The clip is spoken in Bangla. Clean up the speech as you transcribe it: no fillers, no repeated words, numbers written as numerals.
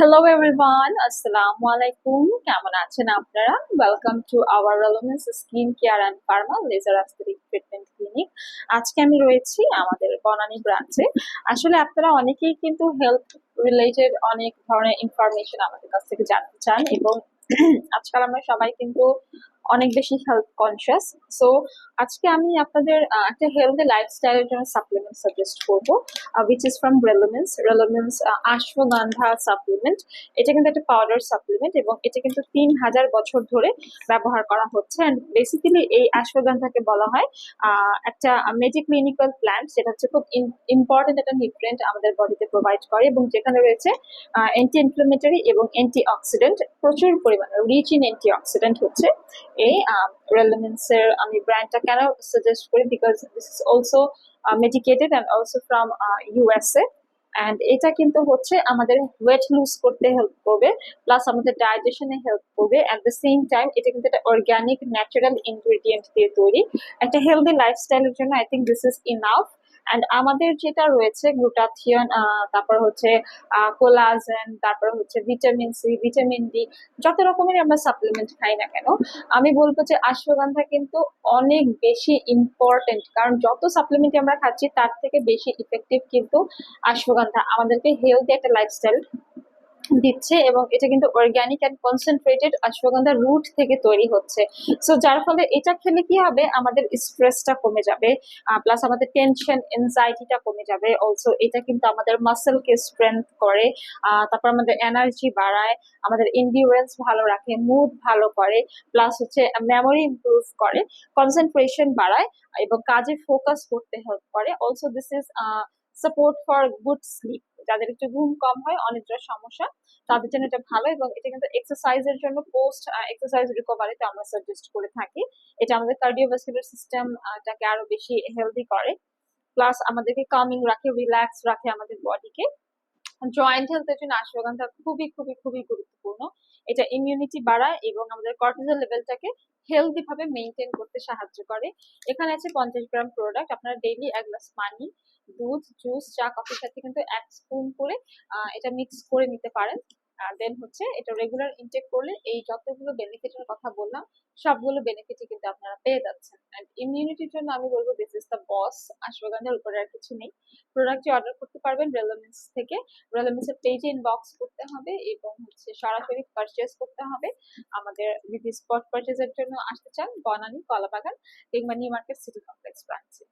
Hello everyone, Assalamu alaikum. কেমন আছেন আপনারা? ওয়েলকাম টু আওয়ার রেলোভেন্স skin care and pharma laser aesthetic treatment clinic. আজকে আমি রয়েছি আমাদের বনানী ব্রাঞ্চে। আসলে আপনারা অনেকেই কিন্তু হেলথ রিলেটেড অনেক ধরনের ইনফরমেশন আমাদের কাছ থেকে জানতে চান এবং আজকাল আমরা সবাই কিন্তু অনেক বেশি হেলথ কনসিয়াস। সো আজকে আমি আপনাদের একটা হেলদি লাইফস্টাইলের জন্য সাপ্লিমেন্ট সাজেস্ট করব, which is from রেলোমেন্স আশ্বগন্ধা সাপ্লিমেন্ট। এটা কিন্তু একটা পাউডার সাপ্লিমেন্ট এবং এটা কিন্তু 3000 বছর ধরে ব্যবহার করা হচ্ছে। অ্যান্ড বেসিক্যালি এই আশ্বগন্ধাকে বলা হয় একটা মেডিক্লিনিক্যাল প্ল্যান্ট, যেটা হচ্ছে খুব ইম্পর্টেন্ট একটা নিউট্রিয়েন্ট আমাদের বডিতে প্রোভাইড করে এবং যেখানে রয়েছে অ্যান্টি ইনফ্লামেটরি এবং অ্যান্টি অক্সিডেন্ট, প্রচুর পরিমাণে রিচ ইন অ্যান্টি অক্সিডেন্ট হচ্ছে এই রেলোমেন্সের। আমি ব্র্যান্ডটা কেন সাজেস্ট করি, because this is also medicated and also from USA. And এটা কিন্তু হচ্ছে আমাদের ওয়েট লুজ করতে হেল্প করবে, প্লাস আমাদের ডাইজেশনে হেল্প করবে। অ্যাট দ্য সেম টাইম এটা কিন্তু একটা অর্গ্যানিক ন্যাচারাল ইনগ্রেডিয়েন্ট দিয়ে তৈরি। একটা হেলদি লাইফস্টাইলের জন্য I think this is enough. And আমাদের যেটা রয়েছে গ্লুটাথিয়ন, তারপর হচ্ছে কোলাজেন, তারপর হচ্ছে ভিটামিন সি, ভিটামিন ডি, যত রকমের আমরা সাপ্লিমেন্ট খাই না কেন, আমি বলবো যে অশ্বগন্ধা কিন্তু অনেক বেশি ইম্পর্টেন্ট। কারণ যত সাপ্লিমেন্ট আমরা খাচ্ছি তার থেকে বেশি ইফেক্টিভ কিন্তু অশ্বগন্ধা আমাদেরকে হেলদি একটা লাইফস্টাইল দিচ্ছে এবং এটা কিন্তু organic and concentrated ashwagandha root থেকে তৈরি হচ্ছে। সো যার ফলে এটা খেলে কি হবে, আমাদের স্ট্রেসটা কমে যাবে, প্লাস আমাদের টেনশন এনজাইটিটা কমে যাবে। অলসো এটা কিন্তু আমাদের মাসেলকে স্ট্রেংথ করে, তারপর আমাদের এনার্জি বাড়ায়, আমাদের এন্ডিউরেন্স ভালো রাখে, মুড ভালো করে, প্লাস হচ্ছে মেমোরি ইমপ্রুভ করে, কনসেন্ট্রেশন বাড়ায় এবং কাজে ফোকাস করতে হেল্প করে। Also this is support for good sleep. যাদের একটু ঘুম কম হয়, অনিদ্রার সমস্যা, তাদের জন্য এটা ভালো। এবং এটা কিন্তু এক্সারসাইজের জন্য পোস্ট এক্সারসাইজ রিকভারিতে আমরা সাজেস্ট করে থাকি। এটা আমাদের কার্ডিওভাস্কুলার সিস্টেমটাকে আরো বেশি হেলদি করে, প্লাস আমাদেরকে কামিং রাখে, রিল্যাক্স রাখে আমাদের বডিকে। জয়েন্ট হেলথের জন্য অশ্বগন্ধা খুবই খুবই খুবই গুরুত্বপূর্ণ। এটা ইমিউনিটি বাড়ায় এবং আমাদের কর্টিসল লেভেলটাকে হেলদি ভাবে মেনটেন করতে সাহায্য করে। এখানে আছে 50 গ্রাম প্রোডাক্ট। আপনারা ডেইলি এক গ্লাস পানি, দুধ, জুস, চা, কফির সাথে কিন্তু 1 স্পুন করে এটা মিক্স করে নিতে পারেন। দেন হচ্ছে এটা রেগুলার ইনটেক করলে এই যতগুলো বেনিফিটের কথা বললাম, সবগুলো বেনিফিটই কিন্তু আপনারা পেয়ে যাচ্ছেন। এন্ড ইমিউনিটির জন্য আমি বলবো দিস ইজ দ্য বস। অশ্বগন্ধার উপরে আর কিছু নেই। প্রোডাক্টটি অর্ডার করতে পারবেন রেলোমেন্স থেকে। রেলোমেন্সের পেজে ইনবক্স করতে হবে এবং হচ্ছে সরাসরি পারচেজ করতে হবে। আমাদের যদি স্পট পারচেজের জন্য আসতে চান, বনানী, কলাবাগান কিংবা নিউ মার্কেট সিটি কমপ্লেক্স ব্রাঞ্চে।